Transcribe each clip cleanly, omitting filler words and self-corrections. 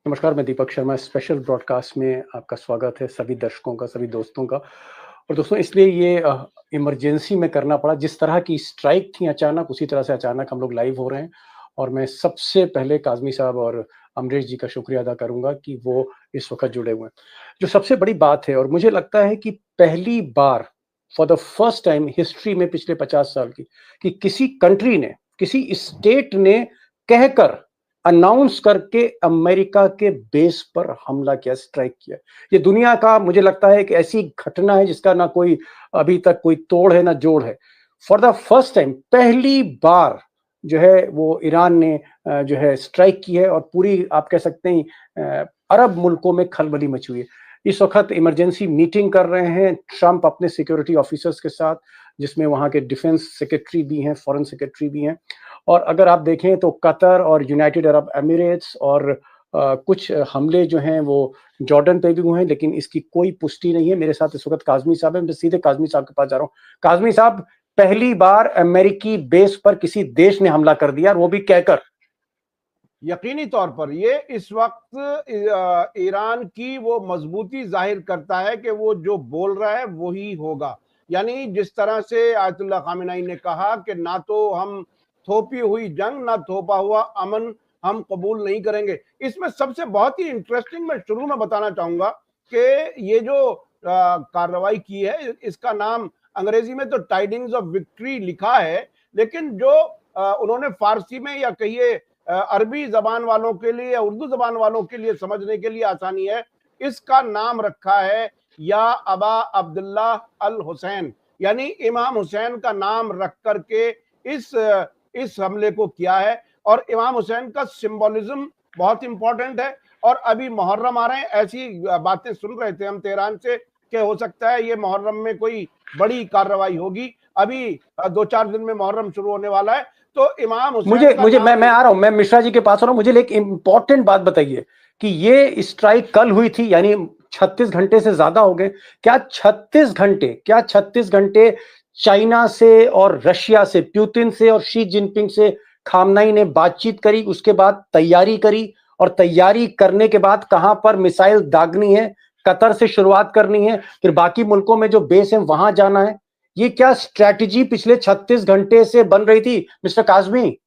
नमस्कार, मैं Deepak Sharma. Special broadcast में आपका स्वागत है, सभी दर्शकों का, सभी दोस्तों का। और दोस्तों, इसलिए ये इमरजेंसी में करना पड़ा। जिस तरह की स्ट्राइक थी अचानक, उसी तरह से अचानक हम लोग लाइव हो रहे हैं। और मैं सबसे पहले काज़मी साहब और अमरीश जी का शुक्रिया अदा करूँगा कि वो इस वक़्त जुड़े हुए हैं। जो सबसे बड़ी बात है, और मुझे लगता है कि पहली बार for the first time history में पिछले 50 साल की, कि किसी कंट्री ने, किसी स्टेट ने कहकर, अनाउंस करके अमेरिका के बेस पर हमला किया, स्ट्राइक किया। ये दुनिया का, मुझे लगता है, एक ऐसी घटना है जिसका ना कोई अभी तक कोई तोड़ है ना जोड़ है। फॉर द फर्स्ट टाइम, पहली बार जो है वो ईरान ने जो है स्ट्राइक की है, और पूरी आप कह सकते हैं अरब मुल्कों में खलबली मची हुई है। इस वक्त इमरजेंसी मीटिंग कर रहे हैं ट्रंप अपने सिक्योरिटी ऑफिसर्स के साथ, जिसमें वहां के डिफेंस सेक्रेटरी भी हैं, फॉरेन सेक्रेटरी भी हैं। और अगर आप देखें तो कतर और यूनाइटेड अरब एमिरेट्स और कुछ हमले जो हैं वो जॉर्डन पे भी हुए हैं, लेकिन इसकी कोई पुष्टि नहीं है। मेरे साथ इस वक्त काज़मी साहब हैं, मैं सीधे काज़मी साहब के पास जा रहा हूँ। काज़मी साहब, पहली बार अमेरिकी बेस पर किसी देश ने हमला कर दिया, और वो भी कहकर। यकीनी तौर पर ये इस वक्त ईरान की वो मजबूती जाहिर करता है कि वो जो बोल रहा है वही होगा। यानी जिस तरह से आयतुल्लाह खामेनी ने कहा कि ना तो हम थोपी हुई जंग, ना थोपा हुआ अमन हम कबूल नहीं करेंगे। इसमें सबसे बहुत ही इंटरेस्टिंग मैं शुरू में बताना चाहूंगा कि ये जो कार्रवाई की है, इसका नाम अंग्रेजी में तो टाइडिंग्स ऑफ विक्ट्री लिखा है, लेकिन जो उन्होंने फारसी में या कहिए अरबी जबान वालों के लिए या उर्दू जबान वालों के लिए समझने के लिए आसानी है, इसका नाम रखा है या अबा अब्दुल्लाह अल हुसैन, यानी इमाम हुसैन का नाम रख करके इस हमले को किया है। और इमाम हुसैन का सिंबोलिज्म बहुत इंपॉर्टेंट है। और अभी मुहर्रम आ रहे हैं, ऐसी बातें सुन रहे थे हम तेहरान से कि हो सकता है ये मुहर्रम में कोई बड़ी कार्रवाई होगी। अभी 2-4 दिन में मुहर्रम शुरू होने वाला है, तो इमाम हुसैन मैं आ रहा हूं, मैं मिश्रा जी के पास आ रहा हूं। मुझे एक इंपॉर्टेंट बात बताइए कि ये स्ट्राइक कल हुई थी, यानी 36 घंटे से ज्यादा हो गए। क्या 36 घंटे चाइना से और रशिया से, पुतिन से और शी जिनपिंग से खामनाई ने बातचीत करी, उसके बाद तैयारी करी, और तैयारी करने के बाद कहां पर मिसाइल दागनी है, कतर से शुरुआत करनी है, फिर बाकी मुल्कों में जो बेस है वहां जाना है? ये क्या स्ट्रैटेजी पिछले 36 घंटे से बन रही थी मिस्टर काज़मी?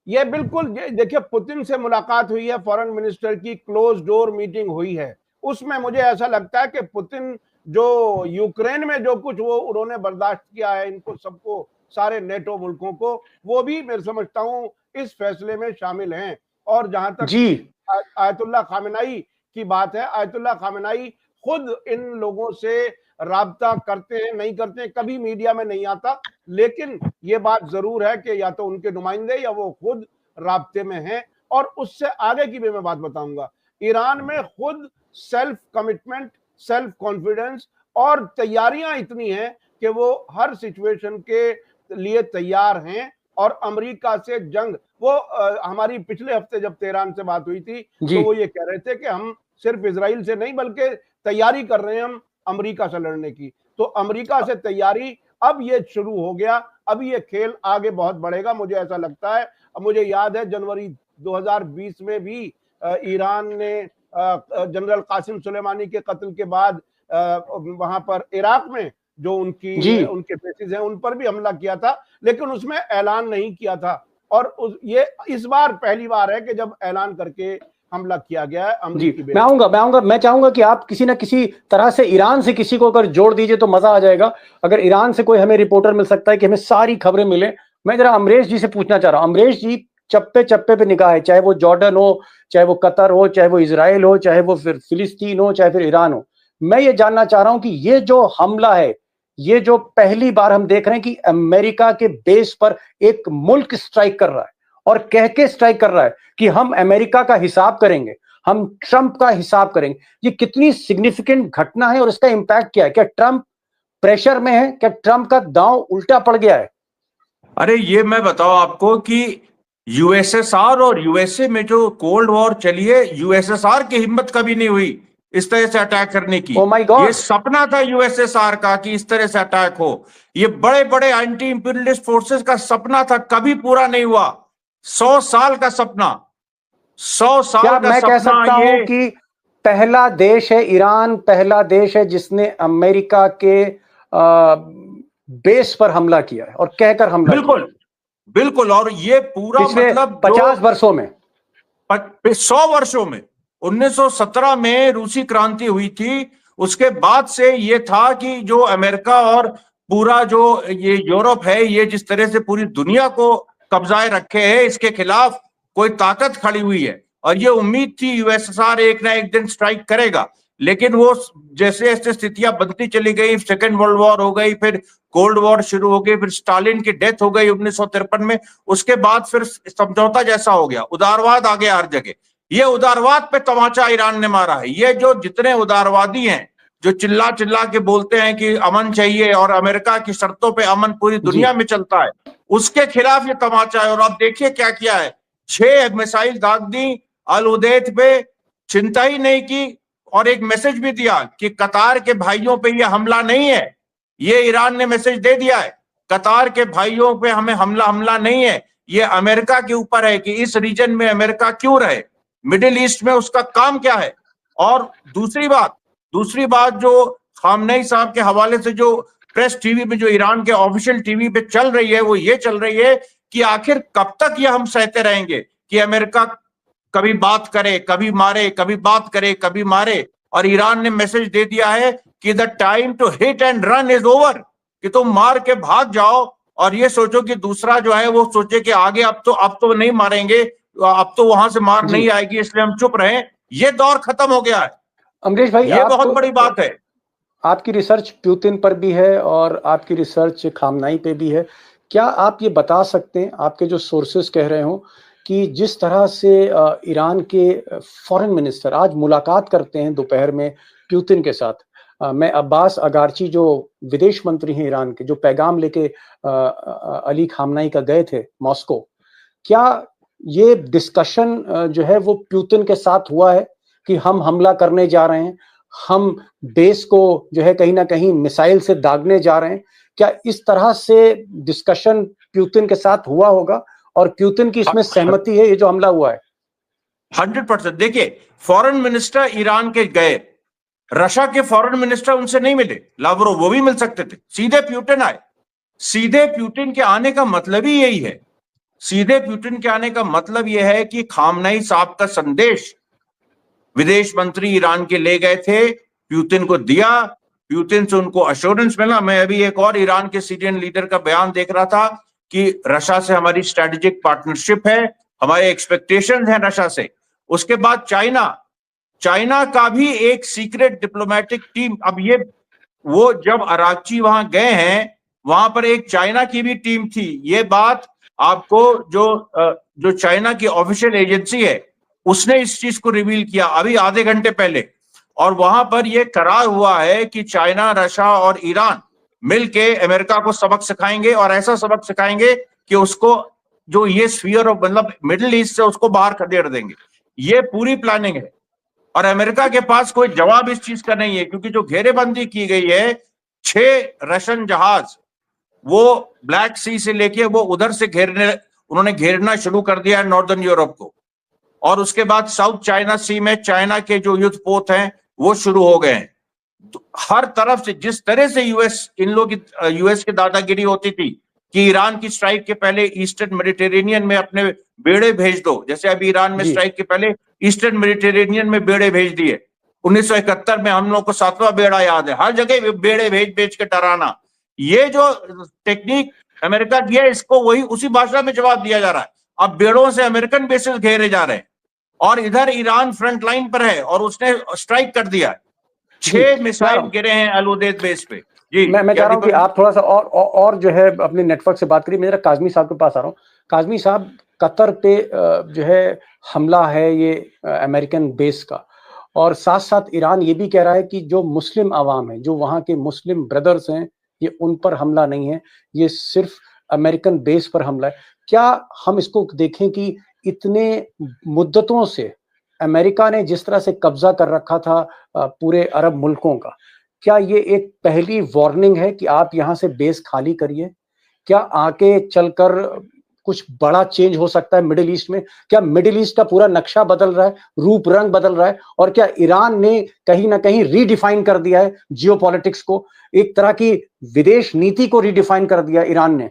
ये बिल्कुल, देखिए, पुतिन से मुलाकात हुई है, फॉरेन मिनिस्टर की क्लोज डोर मीटिंग हुई है। उसमें मुझे ऐसा लगता है कि पुतिन जो यूक्रेन में जो कुछ वो उन्होंने बर्दाश्त किया है, इनको सबको, सारे नेटो मुल्कों को, वो भी मैं समझता हूं इस फैसले में शामिल हैं। और जहां तक जी आयतुल्लाह खामेनी की बात है, आयतुल्लाह खामेनी खुद इन लोगों से राब्ता करते हैं, नहीं करते हैं, कभी मीडिया में नहीं आता, लेकिन ये बात जरूर है कि या तो उनके नुमाइंदे या वो खुद राब्ते में हैं। और उससे आगे की भी मैं बात बताऊंगा। ईरान में खुद सेल्फ कमिटमेंट, सेल्फ कॉन्फिडेंस और तैयारियां इतनी हैं कि वो हर सिचुएशन के लिए तैयार हैं। और अमेरिका से जंग, वो हमारी पिछले हफ्ते जब तेहरान से बात हुई थी, तो वो ये कह रहे थे कि हम सिर्फ इजराइल से नहीं बल्कि तैयारी कर रहे हैं हम अमेरिका से लड़ने की। तो अमेरिका से तैयारी अब ये शुरू हो गया। अब ये खेल आगे बहुत बढ़ेगा, मुझे ऐसा लगता है। अब मुझे याद है जनवरी 2020 में भी ईरान ने जनरल कासिम सुलेमानी के कत्ल के बाद वहां पर इराक में जो उनके बेसिस हैं उन पर भी हमला किया था, लेकिन उसमें ऐलान नहीं किया था। और ये इस बार पहली बार है कि जब ऐलान करके हमला किया गया है अमेरिकी बेस। मैं चाहूंगा कि आप किसी ना किसी तरह से ईरान से किसी को अगर जोड़ दीजिए तो मजा आ जाएगा। अगर ईरान से कोई हमें रिपोर्टर मिल सकता है कि हमें सारी खबरें मिले। मैं जरा अमरीश जी से पूछना चाह रहा हूं। अमरीश जी, चप्पे चप्पे पे निगाह है, चाहे वो जॉर्डन हो, चाहे वो कतर हो, चाहे वो इजराइल हो, चाहे वो फिर फिलिस्तीन हो, चाहे फिर ईरान हो। मैं ये जानना चाह रहा हूं कि ये जो हमला है, ये जो पहली बार हम देख रहे हैं कि अमेरिका के बेस पर एक मुल्क स्ट्राइक कर रहा है, और कह के स्ट्राइक कर रहा है कि हम अमेरिका का हिसाब करेंगे, हम ट्रंप का हिसाब करेंगे। ये कितनी सिग्निफिकेंट घटना है और इसका इंपैक्ट क्या है? क्या ट्रंप प्रेशर में है? क्या ट्रंप का दांव उल्टा पड़ गया है? अरे ये मैं बताऊं आपको कि यूएसएसआर और यूएसए में जो कोल्ड वॉर चली है, यूएसएसआर की हिम्मत कभी नहीं हुई इस तरह से अटैक करने की। ये सपना था यूएसएसआर का कि इस तरह से अटैक हो। ये बड़े बड़े एंटी इंपीरियलिस्ट फोर्सेस का सपना था, कभी पूरा नहीं हुआ। 100 साल का सपना। 100 साल क्या का मैं कह सपना सकता हूं कि पहला देश है ईरान, पहला देश है जिसने अमेरिका के बेस पर हमला किया है और कहकर हमला किया? बिल्कुल बिल्कुल। और ये पूरा पिछले मतलब 50 वर्षों में, 100 वर्षों में, 1917 में रूसी क्रांति हुई थी, उसके बाद से ये था कि जो अमेरिका और पूरा जो ये यूरोप है, ये जिस तरह से पूरी दुनिया को कब्जाए रखे है, इसके खिलाफ कोई ताकत खड़ी हुई है और ये उम्मीद थी यूएसएसआर एक ना एक दिन स्ट्राइक करेगा। लेकिन वो जैसे जैसे स्थितियां बनती चली गई, सेकेंड वर्ल्ड वॉर हो गई, फिर कोल्ड वॉर शुरू हो गई, फिर स्टालिन की डेथ हो गई 1953 में, उसके बाद फिर समझौता जैसा हो गया, उदारवाद आ गया हर जगह। ये उदारवाद पे तमाचा ईरान ने मारा है। ये जो जितने उदारवादी हैं, जो चिल्ला चिल्ला के बोलते हैं कि अमन चाहिए और अमेरिका की शर्तों पे अमन पूरी दुनिया में चलता है, उसके खिलाफ ये तमाचा है। और आप देखिए क्या किया है, 6 मिसाइल दाग दी अल उदैद पे, चिंता ही नहीं की, और एक मैसेज भी दिया कि कतार के भाइयों पे ये हमला नहीं है। ये ईरान ने मैसेज दे दिया है, कतार के भाइयों पे हमें हमला नहीं है, ये अमेरिका के ऊपर है कि इस रीजन में अमेरिका क्यों रहे, मिडिल ईस्ट में उसका काम क्या है। और दूसरी बात जो खामनेई साहब के हवाले से जो प्रेस टीवी में, जो ईरान के ऑफिशियल टीवी पे चल रही है, वो ये चल रही है कि आखिर कब तक ये हम सहते रहेंगे कि अमेरिका कभी बात करे, कभी मारे, कभी बात करे, कभी मारे। और ईरान ने मैसेज दे दिया है कि the time to hit and run is over, कि तुम मार के भाग जाओ और ये सोचो कि दूसरा जो है वो सोचे कि आगे अब तो नहीं मारेंगे, अब तो वहां से मार नहीं आएगी, इसलिए हम चुप रहे। ये दौर खत्म हो गया है। अमरीश भाई, ये बहुत बड़ी बात है। आपकी रिसर्च पुतिन पर भी है और आपकी रिसर्च खामनाई पे भी है। क्या आप ये बता सकते हैं, आपके जो सोर्सेस कह रहे हो कि जिस तरह से ईरान के फॉरेन मिनिस्टर आज मुलाकात करते हैं दोपहर में पुतिन के साथ, मैं अब्बास अगारची जो विदेश मंत्री हैं ईरान के, जो पैगाम लेके अली खामनाई का गए थे मॉस्को, क्या ये डिस्कशन जो है वो पुतिन के साथ हुआ है कि हम हमला करने जा रहे हैं, हम बेस को जो है कहीं ना कहीं मिसाइल से दागने जा रहे हैं? क्या इस तरह से डिस्कशन पुतिन के साथ हुआ होगा और पुतिन की इसमें सहमति है, ये जो हमला हुआ है? 100%। देखिए, फॉरेन मिनिस्टर ईरान के गए, रशिया के फॉरेन मिनिस्टर उनसे नहीं मिले, लावरोव, वो भी मिल सकते थे, सीधे पुतिन आए। सीधे पुतिन के आने का मतलब ही यही है, सीधे पुतिन के आने का मतलब यह है कि खामनेई साहब का संदेश विदेश मंत्री ईरान के ले गए थे, पुतिन को दिया, पुतिन से उनको अश्योरेंस मिला। मैं अभी एक और ईरान के सीनियर लीडर का बयान देख रहा था कि रशिया से हमारी स्ट्रेटेजिक पार्टनरशिप है, हमारे एक्सपेक्टेशंस हैं रशिया से। उसके बाद चाइना का भी एक सीक्रेट डिप्लोमेटिक टीम, अब ये वो जब अरागची वहां गए हैं, वहां पर एक चाइना की भी टीम थी। ये बात आपको जो चाइना की ऑफिशियल एजेंसी है उसने इस चीज को रिवील किया अभी आधे घंटे पहले। और वहां पर यह करार हुआ है कि चाइना, रशिया और ईरान मिलके अमेरिका को सबक सिखाएंगे, और ऐसा सबक सिखाएंगे कि उसको जो ये स्फीयर ऑफ मतलब मिडिल ईस्ट से उसको बाहर खदेड़ देंगे। ये पूरी प्लानिंग है और अमेरिका के पास कोई जवाब इस चीज का नहीं है, क्योंकि जो घेरेबंदी की गई है, 6 रशियन जहाज वो ब्लैक सी से लेके वो उधर से उन्होंने घेरना शुरू कर दिया है नॉर्दर्न यूरोप को। और उसके बाद साउथ चाइना सी में चाइना के जो युद्ध पोत हैं वो शुरू हो गए हैं। तो हर तरफ से जिस तरह से यूएस की दादागिरी होती थी कि ईरान की स्ट्राइक के पहले ईस्टर्न मेडिटेरेनियन में अपने बेड़े भेज दो, जैसे अभी ईरान में स्ट्राइक के पहले ईस्टर्न मेडिटेरेनियन में बेड़े भेज दिए। 1971 में हम लोग को 7वां बेड़ा याद है। हर जगह बेड़े भेज के डराना, ये जो टेक्निक अमेरिका की है, इसको वही उसी भाषा में जवाब दिया जा रहा है। अब बेड़ों से अमेरिकन बेसेस घेरे जा रहे हैं और इधर ईरान फ्रंट लाइन पर है और उसने स्ट्राइक कर दिया। 6 मिसाइल गिरे हैं अल उदैद बेस पे। जी, मैं चाह रहा हूं कि आप थोड़ा सा और जो है अपने नेटवर्क से बात करिए। मेरा काजमी साहब के पास आ रहा हूँ। काजमी साहब, कतर पे जो है हमला है ये अमेरिकन बेस का, और साथ साथ ईरान ये भी कह रहा है कि जो मुस्लिम आवाम है, जो वहाँ के मुस्लिम ब्रदर्स हैं, ये उन पर हमला नहीं है, ये सिर्फ अमेरिकन बेस पर हमला है। क्या हम इसको देखें कि इतने मुद्दतों से अमेरिका ने जिस तरह से कब्जा कर रखा था पूरे अरब मुल्कों का, क्या ये एक पहली वार्निंग है कि आप यहाँ से बेस खाली करिए? क्या आगे चलकर कुछ बड़ा चेंज हो सकता है मिडिल ईस्ट में? क्या मिडिल ईस्ट का पूरा नक्शा बदल रहा है, रूप रंग बदल रहा है? और क्या ईरान ने कहीं ना कहीं रीडिफाइन कर दिया है जियोपॉलिटिक्स को, एक तरह की विदेश नीति को रीडिफाइन कर दिया ईरान ने?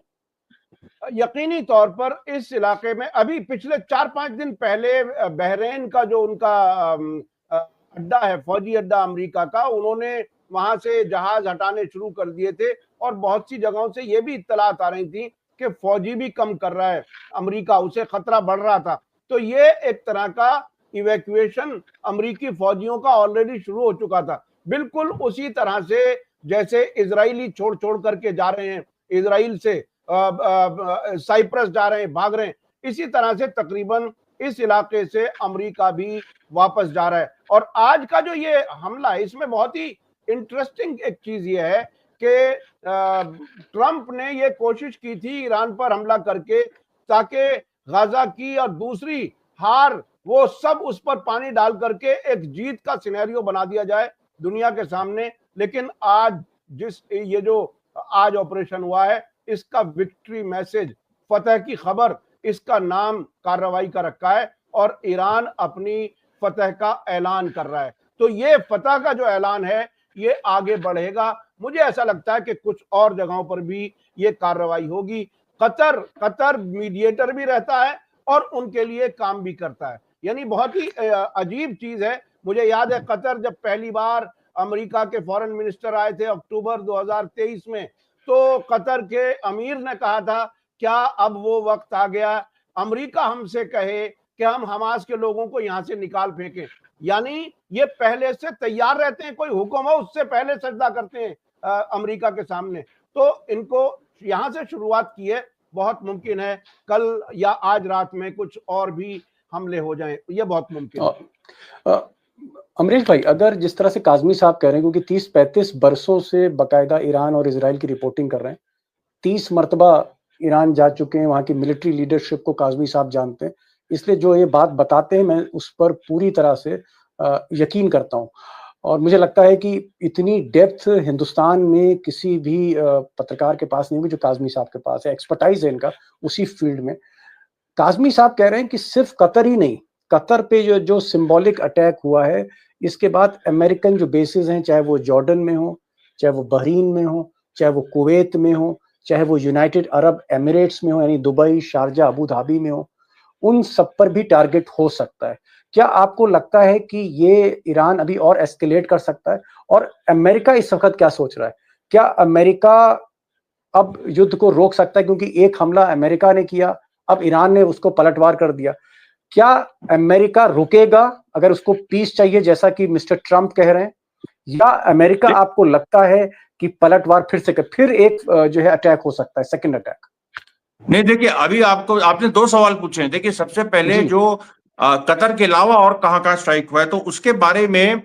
यकीनी तौर पर इस इलाके में अभी पिछले 4-5 दिन पहले बहरीन का जो उनका अड्डा है, फौजी अड्डा अमेरिका का, उन्होंने वहां से जहाज हटाने शुरू कर दिए थे और बहुत सी जगहों से ये भी इत्तलात आ रही थी कि फौजी भी कम कर रहा है अमेरिका, उसे खतरा बढ़ रहा था। तो ये एक तरह का इवैक्यूएशन अमेरिकी फौजियों का ऑलरेडी शुरू हो चुका था, बिल्कुल उसी तरह से जैसे इजरायली छोड़ छोड़ करके जा रहे हैं, इजराइल से साइप्रस जा रहे हैं, भाग रहे हैं, इसी तरह से तकरीबन इस इलाके से अमेरिका भी वापस जा रहा है। और आज का जो ये हमला है, इसमें बहुत ही इंटरेस्टिंग एक चीज ये है कि ट्रंप ने ये कोशिश की थी ईरान पर हमला करके ताकि गाजा की और दूसरी हार वो सब उस पर पानी डाल करके एक जीत का सिनेरियो बना दिया जाए दुनिया के सामने। लेकिन आज ये जो आज ऑपरेशन हुआ है, इसका विक्ट्री मैसेज, फतह की खबर, इसका नाम कार्रवाई का रखा है और ईरान अपनी फतह का ऐलान कर रहा है। तो ये फतह का जो ऐलान है ये आगे बढ़ेगा। मुझे ऐसा लगता है कि कुछ और जगहों पर भी ये कार्रवाई होगी। कतर मीडिएटर भी रहता है और उनके लिए काम भी करता है, यानी बहुत ही अजीब चीज है। मुझे याद है कतर जब पहली बार अमेरिका के फॉरेन मिनिस्टर आए थे अक्टूबर 2023 में, तो कतर के अमीर ने कहा था क्या अब वो वक्त आ गया अमेरिका हमसे कहे कि हम हमास के लोगों को यहां से निकाल फेंकें। यानी ये पहले से तैयार रहते हैं, कोई हुक्म हो उससे पहले सजदा करते हैं अमेरिका के सामने। तो इनको यहां से शुरुआत की है, बहुत मुमकिन है कल या आज रात में कुछ और भी हमले हो जाएं, ये बहुत मुमकिन है। अमरीश भाई, अगर जिस तरह से काज़मी साहब कह रहे हैं, क्योंकि 30-35 बरसों से बाकायदा ईरान और इजराइल की रिपोर्टिंग कर रहे हैं, 30 मरतबा ईरान जा चुके हैं, वहां की मिलिट्री लीडरशिप को काज़मी साहब जानते हैं, इसलिए जो ये बात बताते हैं मैं उस पर पूरी तरह से यकीन करता हूं। और मुझे लगता है कि इतनी डेप्थ हिंदुस्तान में किसी भी पत्रकार के पास नहीं होगी जो काज़मी साहब के पास है, एक्सपर्टाइज है इनका उसी फील्ड में। काज़मी साहब कह रहे हैं कि सिर्फ कतर ही नहीं, कतर पे जो सिंबॉलिक अटैक हुआ है, इसके बाद अमेरिकन जो बेसिस हैं, चाहे वो जॉर्डन में हो, चाहे वो बहरीन में हो, चाहे वो कुवैत में हो, चाहे वो यूनाइटेड अरब एमिरेट्स में हो, यानी दुबई, शारजा, अबू धाबी में हो, उन सब पर भी टारगेट हो सकता है। क्या आपको लगता है कि ये ईरान अभी और एस्केलेट कर सकता है? और अमेरिका इस वक्त क्या सोच रहा है? क्या अमेरिका अब युद्ध को रोक सकता है? क्योंकि एक हमला अमेरिका ने किया, अब ईरान ने उसको पलटवार कर दिया। क्या अमेरिका रुकेगा अगर उसको पीस चाहिए जैसा कि मिस्टर ट्रंप कह रहे हैं, या अमेरिका आपको लगता है कि पलटवार फिर एक जो है अटैक हो सकता है, सेकंड अटैक? नहीं, देखिए अभी आपने 2 सवाल पूछे हैं। देखिए सबसे पहले जो कतर के अलावा और कहां स्ट्राइक हुआ है, तो उसके बारे में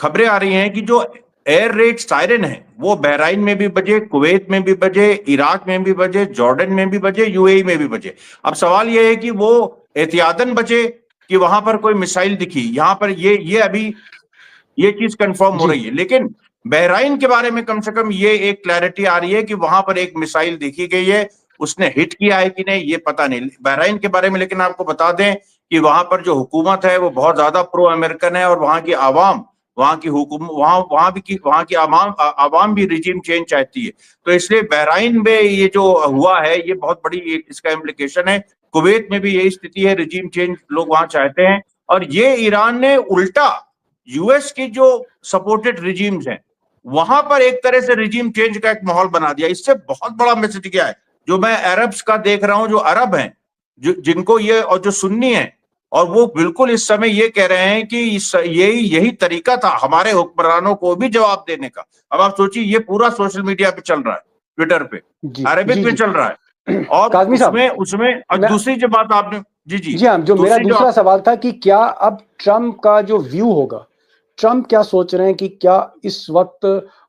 खबरें आ रही हैं कि जो एयर रेड सायरन है वो बहरीन में भी बजे, कुवैत में भी बजे, इराक में भी बजे, जॉर्डन में भी बजे, यूएई में भी बजे। अब सवाल ये है कि वो एहतियातन बचे कि वहां पर कोई मिसाइल दिखी, यहां पर ये अभी ये चीज कंफर्म हो रही है। लेकिन बहरीन के बारे में कम से कम ये एक क्लैरिटी आ रही है कि वहां पर एक मिसाइल देखी गई है, उसने हिट किया है कि नहीं ये पता नहीं बहरीन के बारे में। लेकिन आपको बता दें कि वहां पर जो हुकूमत है वो बहुत ज्यादा प्रो अमेरिकन है और वहां की आवाम, वहां की आवाम भी रिजीम चेंज चाहती है। तो इसलिए बहरीन में ये जो हुआ है ये बहुत बड़ी इसका इम्प्लीकेशन है। कुवैत में भी यही स्थिति है, रिजीम चेंज लोग वहां चाहते हैं। और ये ईरान ने उल्टा यूएस की जो सपोर्टेड रिजीम्स हैं वहां पर एक तरह से रिजीम चेंज का एक माहौल बना दिया। इससे बहुत बड़ा मैसेज गया है, जो मैं अरब्स का देख रहा हूं, जो अरब हैं, जिनको ये और जो सुन्नी हैं, और वो बिल्कुल इस समय ये कह रहे हैं कि यही तरीका था हमारे हुक्मरानों को भी जवाब देने का। अब आप सोचिए ये पूरा सोशल मीडिया पे चल रहा है, ट्विटर पे, अरबिक में चल रहा है। और उसमें दूसरी जो बात आपने जी हाँ, जो मेरा दूसरा सवाल था कि क्या अब ट्रंप का जो व्यू होगा, ट्रंप क्या सोच रहे हैं कि क्या इस वक्त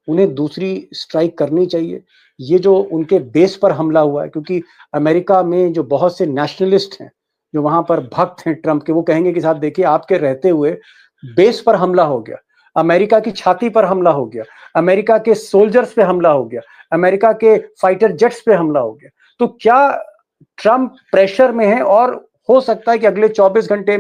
उन्हें दूसरी स्ट्राइक करनी चाहिए? ये जो उनके बेस पर हमला हुआ है, क्योंकि अमेरिका में जो बहुत से नेशनलिस्ट हैं जो वहां पर भक्त हैं ट्रंप के, वो कहेंगे कि साहब देखिए आपके रहते हुए बेस पर हमला हो गया, अमेरिका की छाती पर हमला हो गया, अमेरिका के सोल्जर्स पे हमला हो गया, अमेरिका के फाइटर जेट्स पे हमला हो गया। तो क्या ट्रम्प प्रेशर में है और हो सकता है कि अगले 24 घंटे में